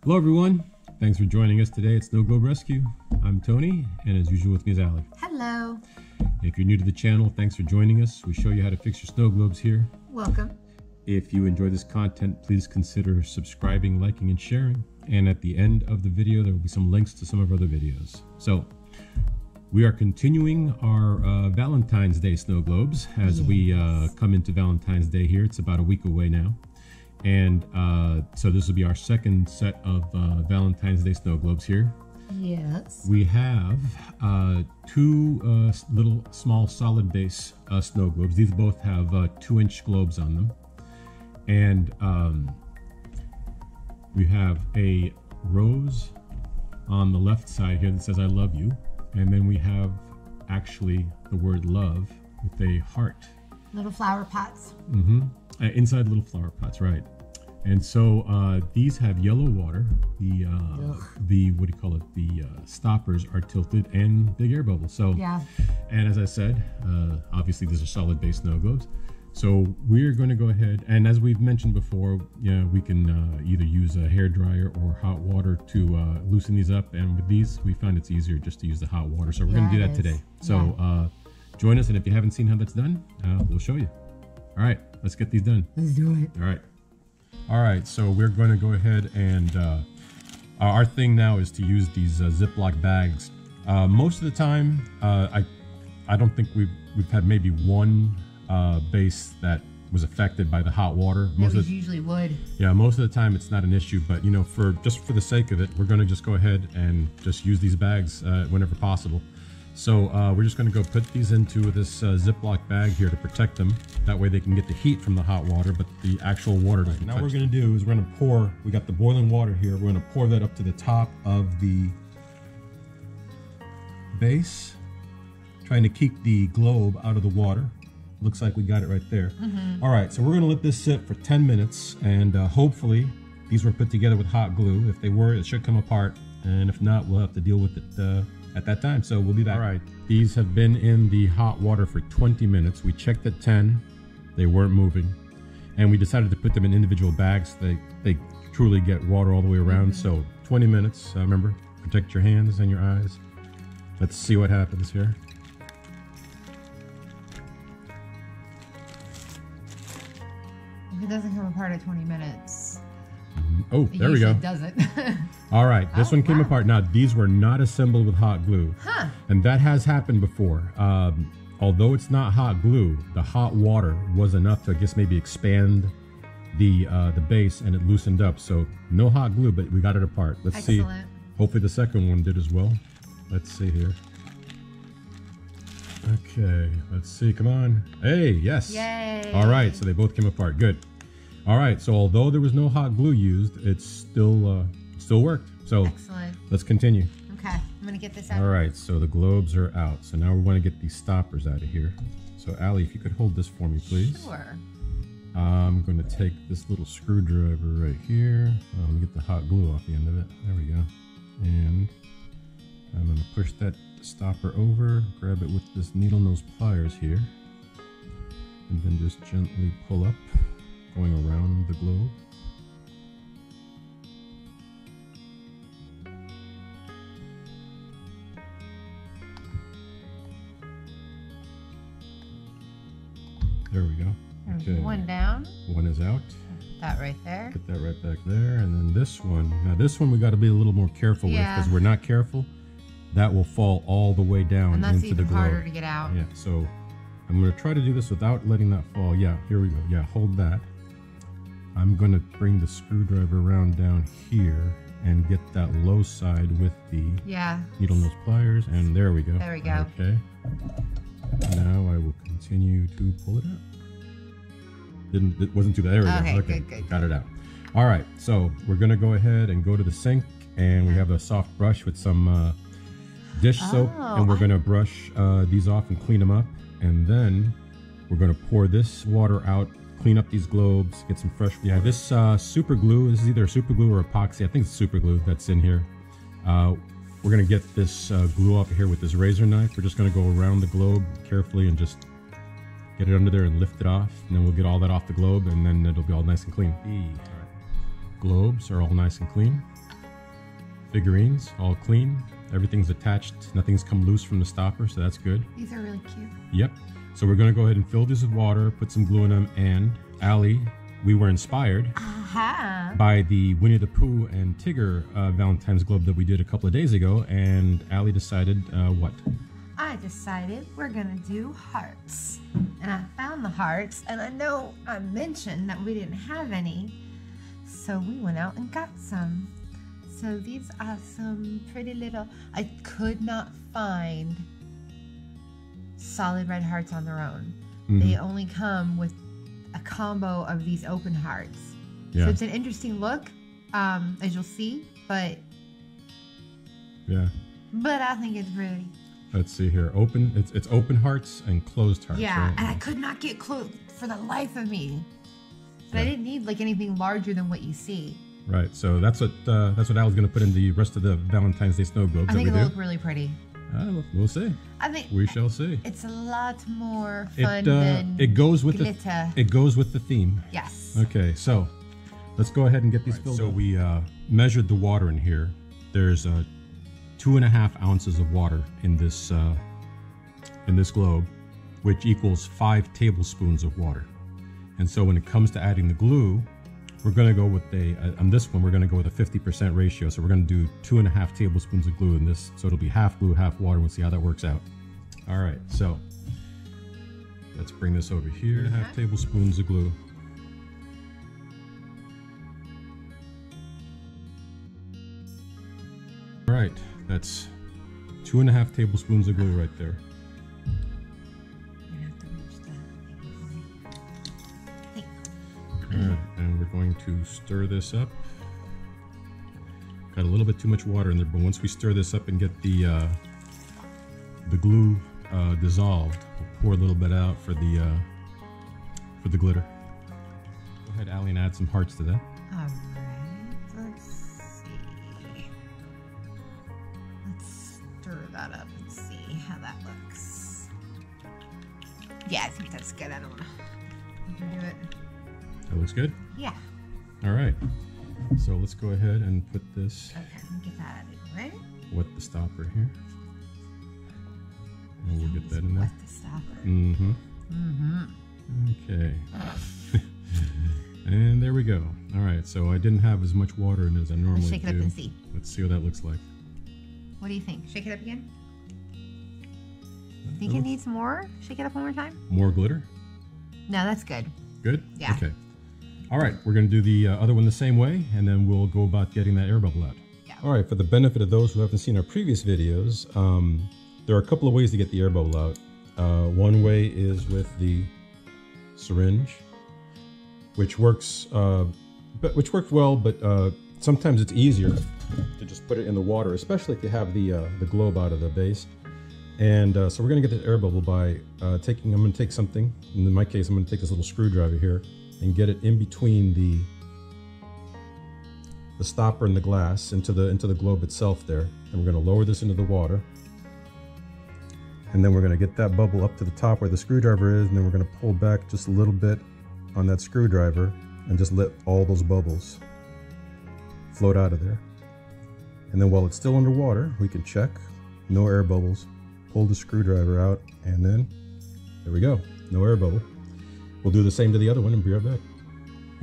Hello everyone, thanks for joining us today at Snow Globe Rescue. I'm Tony, and as usual with me is Allie. Hello. If you're new to the channel, thanks for joining us. We show you how to fix your snow globes here. Welcome. If you enjoy this content, please consider subscribing, liking, and sharing. And at the end of the video, there will be some links to some of our other videos. So, we are continuing our Valentine's Day snow globes as we come into Valentine's Day here. It's about a week away now. And so this will be our second set of Valentine's Day snow globes here. Yes. We have two little small solid base snow globes. These both have 2-inch globes on them. And we have a rose on the left side here that says I love you. And then we have actually the word love with a heart. Little flower pots. Inside little flower pots, right? And so these have yellow water. The what do you call it? The stoppers are tilted and big air bubbles. So yeah. And as I said, obviously these are solid base snow globes. So we're going to go ahead, and as we've mentioned before, we can either use a hair dryer or hot water to loosen these up. And with these, we found it's easier just to use the hot water. So we're going to do that today. So join us, and if you haven't seen how that's done, we'll show you. All right, let's get these done. Let's do it. All right, so we're going to go ahead and our thing now is to use these Ziploc bags. Most of the time, I don't think we've had maybe one base that was affected by the hot water. Most of usually would. Yeah, most of the time it's not an issue, but for the sake of it, we're going to just go ahead and just use these bags whenever possible. So we're just going to go put these into this Ziploc bag here to protect them. That way they can get the heat from the hot water, but the actual water doesn't touch. Now what we're going to do is we're going to pour, we got the boiling water here, we're going to pour that up to the top of the base, trying to keep the globe out of the water. Looks like we got it right there. All right, so we're going to let this sit for 10 minutes, and hopefully these were put together with hot glue. If they were, it should come apart, and if not, we'll have to deal with it at that time, so we'll be back. All right, these have been in the hot water for 20 minutes. We checked at 10, they weren't moving, and we decided to put them in individual bags. They truly get water all the way around. So 20 minutes, remember, protect your hands and your eyes. Let's see what happens here. If it doesn't come apart at 20 minutes. Oh, there we go. It doesn't. All right, this one came apart. Now, these were not assembled with hot glue. And that has happened before. Although it's not hot glue, the hot water was enough to, I guess, maybe expand the base, and it loosened up. So no hot glue, but we got it apart. Let's see. Hopefully the second one did as well. Let's see here. Okay, let's see. Come on. Hey, yes. Yay. All right, so they both came apart. Good. All right, so although there was no hot glue used, it still worked. So excellent. Let's continue. Okay, I'm gonna get this out. All right, so the globes are out. So now we want to get these stoppers out of here. So Allie, if you could hold this for me, please. Sure. I'm going to take this little screwdriver right here. Let me get the hot glue off the end of it. There we go. And I'm going to push that stopper over, grab it with this needle nose pliers here, and then just gently pull up, going around the globe. There we go. Okay. One down. One is out. Put that right there. Put that right back there. And then this one. Now this one we got to be a little more careful with, because we're not careful, that will fall all the way down and that's into the even globe. harder to get out. Yeah, so I'm going to try to do this without letting that fall. Yeah, here we go. Yeah, hold that. I'm going to bring the screwdriver around down here and get that low side with the needle nose pliers, and there we go. There we go. Okay. Now I will continue to pull it out. It wasn't too bad. There we go. Okay, good. Got it out. All right, so we're going to go ahead and go to the sink, and we have a soft brush with some dish soap, and we're going to brush these off and clean them up, and then we're going to pour this water out, clean up these globes, get some fresh water. Yeah, this super glue, this is either super glue or epoxy. I think it's super glue that's in here. We're going to get this glue off of here with this razor knife. We're just going to go around the globe carefully and just get it under there and lift it off, and then we'll get all that off the globe, and then it'll be all nice and clean. The globes are all nice and clean. figurines, all clean. Everything's attached. Nothing's come loose from the stopper, so that's good. These are really cute. Yep. So we're gonna go ahead and fill this with water, put some glue in them, and Allie, we were inspired by the Winnie the Pooh and Tigger Valentine's globe that we did a couple of days ago, and Allie decided what? I decided we're gonna do hearts. And I found the hearts, and I know I mentioned that we didn't have any, so we went out and got some. So these are some pretty little, I could not find solid red hearts on their own. They only come with a combo of these open hearts. Yeah. So it's an interesting look, as you'll see, but I think it's pretty. Let's see here. Open. It's open hearts and closed hearts. Yeah, right? and I could not get close for the life of me. But I didn't need like anything larger than what you see. Right. So that's what Al's going to put in the rest of the Valentine's Day snow globes. I think it'll look really pretty. We'll see. I think we shall see. It's a lot more fun than it goes with glitter. It goes with the theme. Yes. Okay. So let's go ahead and get these filled. So we measured the water in here. There's 2.5 ounces of water in this globe, which equals 5 tablespoons of water. And so when it comes to adding the glue, we're going to go with on this one, we're going to go with a 50% ratio. So we're going to do 2.5 tablespoons of glue in this. So it'll be half glue, half water. We'll see how that works out. All right, so let's bring this over here. 2.5 tablespoons of glue. All right, that's 2.5 tablespoons of glue right there. Alright, and we're going to stir this up. Got a little bit too much water in there, but once we stir this up and get the glue dissolved, we'll pour a little bit out for the glitter. Go ahead, Allie, and add some hearts to that. Alright, let's see. Let's stir that up and see how that looks. Yeah, I think that's good. I don't know. We can do it. That looks good? Yeah. All right. So let's go ahead and put this. Okay, let me get that out of the way. Wet the stopper here. And we'll get that in there. Wet the stopper. Mm-hmm. Mm-hmm. Okay. And there we go. All right. So I didn't have as much water in it as I normally do. Let's shake it up and see. Let's see what that looks like. What do you think? Shake it up again? Think it needs more? Shake it up one more time? More glitter? No, that's good. Good? Yeah. Okay. All right, we're going to do the other one the same way, and then we'll go about getting that air bubble out. Yeah. All right, for the benefit of those who haven't seen our previous videos, there are a couple of ways to get the air bubble out. One way is with the syringe, which works well, but sometimes it's easier to just put it in the water, especially if you have the globe out of the base. And so we're going to get the air bubble by I'm going to take something, and in my case, I'm going to take this little screwdriver here and get it in between the stopper and the glass into the globe itself there. And we're going to lower this into the water. And then we're going to get that bubble up to the top where the screwdriver is, and then we're going to pull back just a little bit on that screwdriver and just let all those bubbles float out of there. And then while it's still underwater, we can check. No air bubbles. Pull the screwdriver out, and then there we go. No air bubble. We'll do the same to the other one and be right back.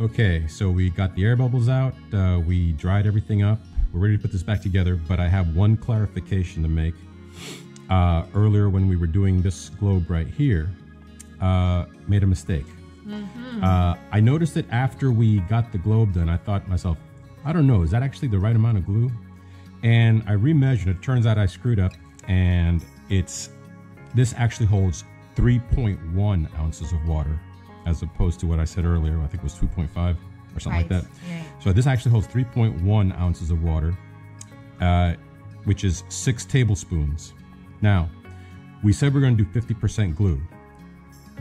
Okay, so we got the air bubbles out. We dried everything up. We're ready to put this back together, but I have one clarification to make. Earlier when we were doing this globe right here, made a mistake. I noticed it after we got the globe done. I thought to myself, I don't know, is that actually the right amount of glue? And I remeasured it. Turns out I screwed up, and this actually holds 3.1 ounces of water, as opposed to what I said earlier. I think it was 2.5 or something like that. Yeah. So this actually holds 3.1 ounces of water, which is 6 tablespoons. Now, we said we're going to do 50% glue.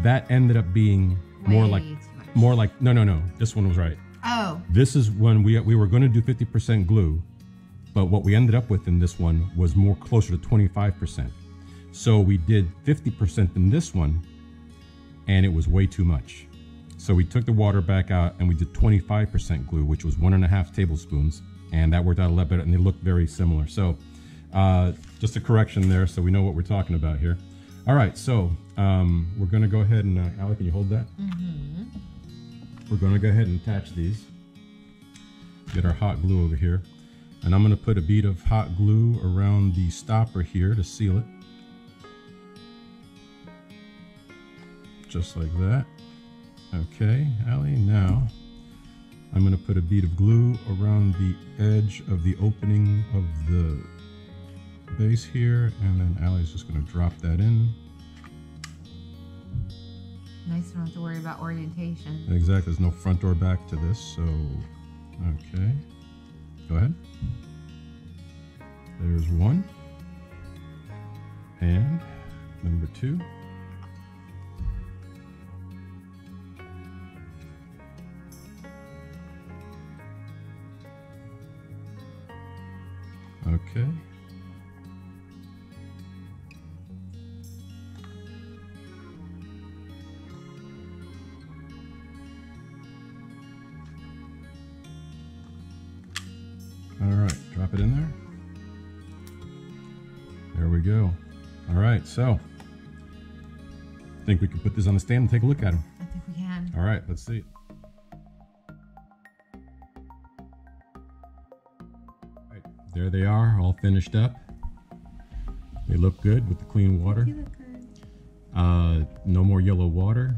That ended up being more like no. This one was right. Oh. This is when we were going to do 50% glue, but what we ended up with in this one was more closer to 25%. So we did 50% in this one, and it was way too much. So we took the water back out and we did 25% glue, which was 1.5 tablespoons. and that worked out a lot better, and they look very similar. So just a correction there, so we know what we're talking about here. All right, so we're going to go ahead and Allie, can you hold that? We're going to go ahead and attach these. Get our hot glue over here, and I'm going to put a bead of hot glue around the stopper here to seal it, just like that. Okay, Allie, now I'm going to put a bead of glue around the edge of the opening of the base here, and then Allie's just going to drop that in. Nice, don't have to worry about orientation. Exactly, there's no front or back to this, so okay. Go ahead. There's one. And number two. Okay. All right, drop it in there. There we go. All right, so I think we can put this on the stand and take a look at them. I think we can. All right, let's see. All right, there they are, all finished up. They look good with the clean water. They look good. No more yellow water.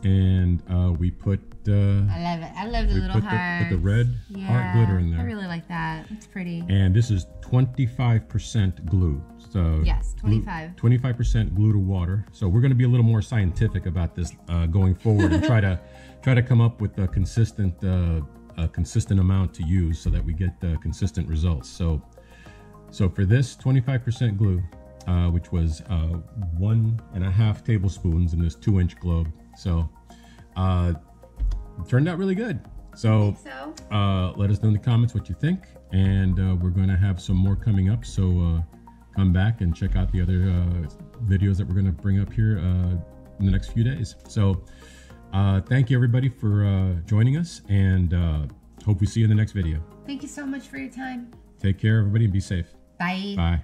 And we put I love it. I love the little hearts. Put the red heart glitter in there. I really like that. It's pretty. And this is 25% glue. So yes, 25. 25% glue to water. So we're going to be a little more scientific about this going forward, and try to come up with a consistent amount to use so that we get consistent results. So for this, 25% glue, which was 1.5 tablespoons in this 2-inch globe. So it turned out really good. So, let us know in the comments what you think, and we're going to have some more coming up. So come back and check out the other videos that we're going to bring up here in the next few days. So thank you everybody for joining us, and hope we see you in the next video. Thank you so much for your time. Take care everybody, and be safe. Bye. Bye.